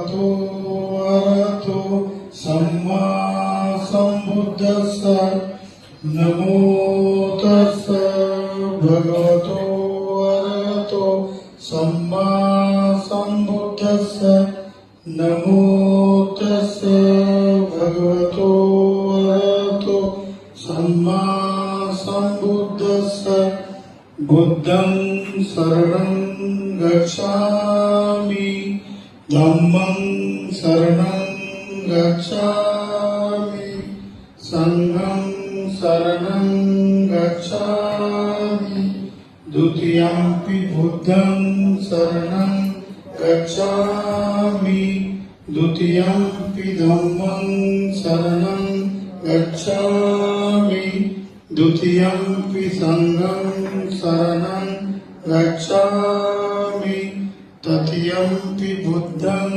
भगवतो अरहतो सम्मा सम्बुद्धस्स नमो तस्स भगवतो अरहतो सम्मा सम्बुद्धस्स नमो तस्स भगवतो अरहतो सम्मा सम्बुद्धस्स बुद्धं शरणं गच्छामि धम्मं शरणं गच्छामि संघं शरणं गच्छामि द्वितीयंपि बुद्धं शरणं गच्छामि द्वितीयंपि धम्मं शरणं गच्छामि द्वितीयंपि संघं शरणं गच्छामि तृतीयं